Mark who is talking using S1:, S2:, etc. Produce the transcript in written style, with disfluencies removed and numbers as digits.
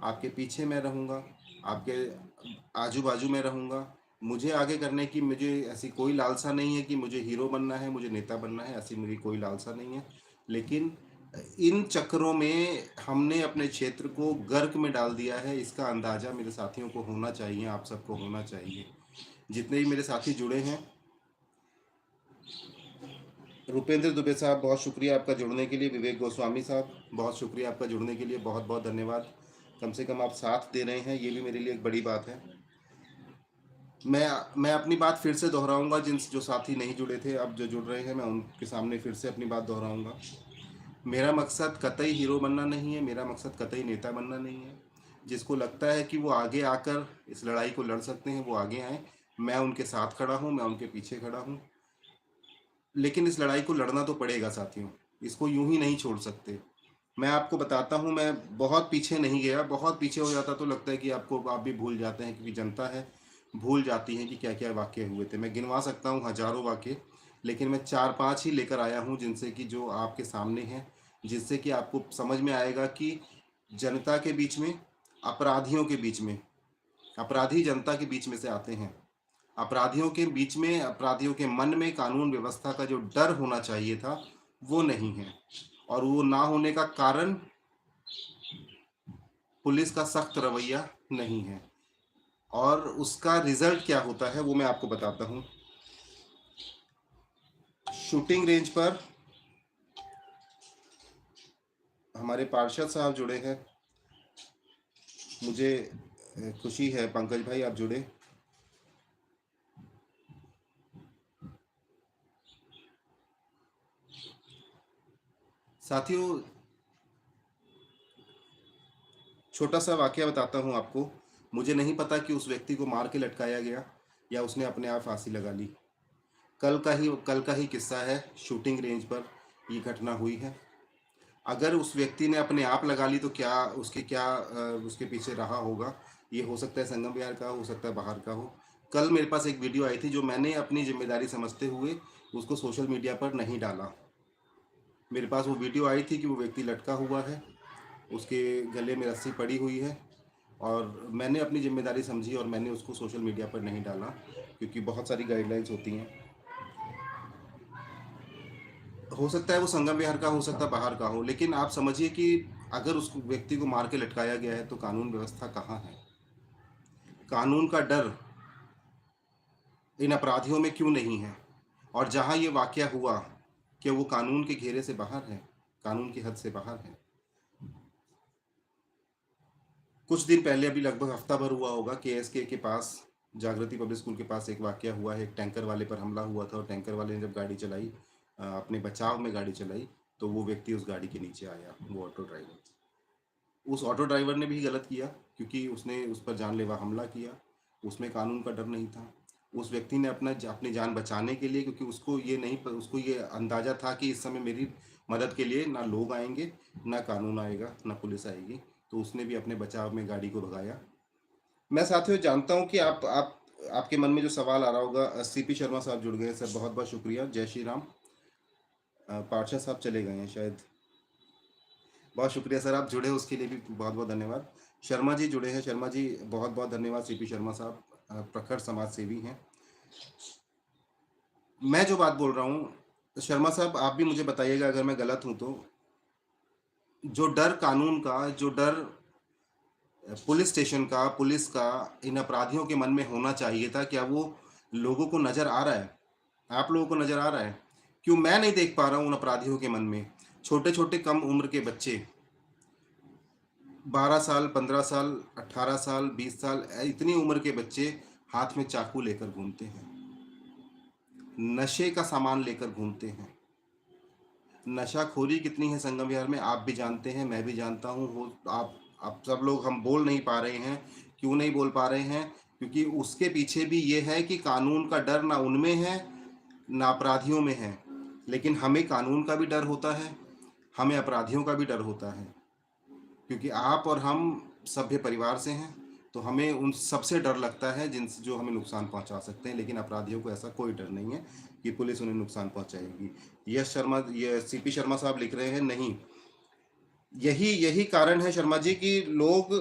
S1: आपके पीछे मैं रहूँगा, आपके आजू बाजू में रहूँगा। मुझे आगे करने की मुझे ऐसी कोई लालसा नहीं है कि मुझे हीरो बनना है, मुझे नेता बनना है, ऐसी मेरी कोई लालसा नहीं है। लेकिन इन चक्करों में हमने अपने क्षेत्र को गर्क में डाल दिया है, इसका अंदाज़ा मेरे साथियों को होना चाहिए, आप सबको होना चाहिए। जितने भी मेरे साथी जुड़े हैं, रुपेंद्र दुबे साहब बहुत शुक्रिया आपका जुड़ने के लिए। विवेक गोस्वामी साहब बहुत शुक्रिया आपका जुड़ने के लिए, बहुत बहुत धन्यवाद। कम से कम आप साथ दे रहे हैं, ये भी मेरे लिए एक बड़ी बात है। मैं अपनी बात फिर से दोहराऊंगा, जिन जो साथी नहीं जुड़े थे अब जो जुड़ रहे हैं, मैं उनके सामने फिर से अपनी बात दोहराऊंगा। मेरा मकसद कतई हीरो बनना नहीं है, मेरा मकसद कतई नेता बनना नहीं है। जिसको लगता है कि वो आगे आकर इस लड़ाई को लड़ सकते हैं, वो आगे आए। मैं उनके साथ खड़ा हूँ, मैं उनके पीछे खड़ा हूँ। लेकिन इस लड़ाई को लड़ना तो पड़ेगा साथियों, इसको यूं ही नहीं छोड़ सकते। मैं आपको बताता हूं, मैं बहुत पीछे नहीं गया। बहुत पीछे हो जाता तो लगता है कि आप भी भूल जाते हैं, क्योंकि जनता है, भूल जाती है कि क्या क्या वाक़ये हुए थे। मैं गिनवा सकता हूं हज़ारों वाक़ये, लेकिन मैं 4-5 ही लेकर आया हूं, जिनसे कि जो आपके सामने हैं, जिससे कि आपको समझ में आएगा कि जनता के बीच में, अपराधियों के बीच में, अपराधी जनता के बीच में से आते हैं। अपराधियों के बीच में, अपराधियों के मन में कानून व्यवस्था का जो डर होना चाहिए था, वो नहीं है। और वो ना होने का कारण पुलिस का सख्त रवैया नहीं है। और उसका रिजल्ट क्या होता है वो मैं आपको बताता हूँ। शूटिंग रेंज पर हमारे पार्षद साहब जुड़े हैं, मुझे खुशी है। पंकज भाई आप जुड़े। साथियों, छोटा सा वाकया बताता हूँ आपको। मुझे नहीं पता कि उस व्यक्ति को मार के लटकाया गया या उसने अपने आप फांसी लगा ली। कल का ही किस्सा है। शूटिंग रेंज पर ये घटना हुई है। अगर उस व्यक्ति ने अपने आप लगा ली तो उसके पीछे रहा होगा। ये हो सकता है संगम विहार का, हो सकता है बाहर का हो। कल मेरे पास एक वीडियो आई थी जो मैंने अपनी जिम्मेदारी समझते हुए उसको सोशल मीडिया पर नहीं डाला। मेरे पास वो वीडियो आई थी कि वो व्यक्ति लटका हुआ है, उसके गले में रस्सी पड़ी हुई है, और मैंने अपनी जिम्मेदारी समझी और मैंने उसको सोशल मीडिया पर नहीं डाला, क्योंकि बहुत सारी गाइडलाइंस होती हैं। हो सकता है वो संगम विहार का, हो सकता है बाहर का हो, लेकिन आप समझिए कि अगर उस व्यक्ति को मार के लटकाया गया है तो कानून व्यवस्था कहाँ है? कानून का डर इन अपराधियों में क्यों नहीं है? और जहाँ ये वाकया हुआ, क्या वो कानून के घेरे से बाहर है, कानून की हद से बाहर है? कुछ दिन पहले, अभी लगभग हफ्ता भर हुआ होगा, के पास, जागृति पब्लिक स्कूल के पास एक वाकया हुआ है। एक टैंकर वाले पर हमला हुआ था, और टैंकर वाले ने जब गाड़ी चलाई, अपने बचाव में गाड़ी चलाई, तो वो व्यक्ति उस गाड़ी के नीचे आया, वो ऑटो ड्राइवर। उस ऑटो ड्राइवर ने भी गलत किया, क्योंकि उसने उस पर जानलेवा हमला किया। उसमें कानून का डर नहीं था। उस व्यक्ति ने अपनी जान बचाने के लिए, क्योंकि उसको ये अंदाजा था कि इस समय मेरी मदद के लिए ना लोग आएंगे, ना कानून आएगा, ना पुलिस आएगी, तो उसने भी अपने बचाव में गाड़ी को भगाया। मैं साथियों जानता हूं कि आपके मन में जो सवाल आ रहा होगा, सीपी शर्मा साहब जुड़ गए सर, बहुत बहुत शुक्रिया। जय श्री राम। पार्षद साहब चले गए हैं शायद। बहुत शुक्रिया सर, आप जुड़े उसके लिए भी बहुत बहुत धन्यवाद। शर्मा जी जुड़े हैं, शर्मा जी बहुत बहुत धन्यवाद। सीपी शर्मा साहब प्रखर समाज सेवी हैं। मैं जो बात बोल रहा हूँ, शर्मा साहब आप भी मुझे बताइएगा अगर मैं गलत हूँ तो। जो डर कानून का, जो डर पुलिस स्टेशन का, पुलिस का इन अपराधियों के मन में होना चाहिए था, क्या वो लोगों को नज़र आ रहा है? आप लोगों को नज़र आ रहा है? क्यों मैं नहीं देख पा रहा हूँ उन अपराधियों के मन में? छोटे छोटे कम उम्र के बच्चे, 12 साल, 15 साल, 18 साल, 20 साल, इतनी उम्र के बच्चे हाथ में चाकू लेकर घूमते हैं, नशे का सामान लेकर घूमते हैं। नशाखोरी कितनी है संगम विहार में, आप भी जानते हैं, मैं भी जानता हूँ। हो आप सब लोग, हम बोल नहीं पा रहे हैं। क्यों नहीं बोल पा रहे हैं? क्योंकि उसके पीछे भी ये है कि कानून का डर ना उनमें है, ना अपराधियों में है। लेकिन हमें कानून का भी डर होता है, हमें अपराधियों का भी डर होता है, क्योंकि आप और हम सभ्य परिवार से हैं, तो हमें उन सबसे डर लगता है जिनसे जो हमें नुकसान पहुंचा सकते हैं। लेकिन अपराधियों को ऐसा कोई डर नहीं है कि पुलिस उन्हें नुकसान पहुंचाएगी। ये सीपी शर्मा साहब लिख रहे हैं, नहीं, यही यही कारण है शर्मा जी कि लोग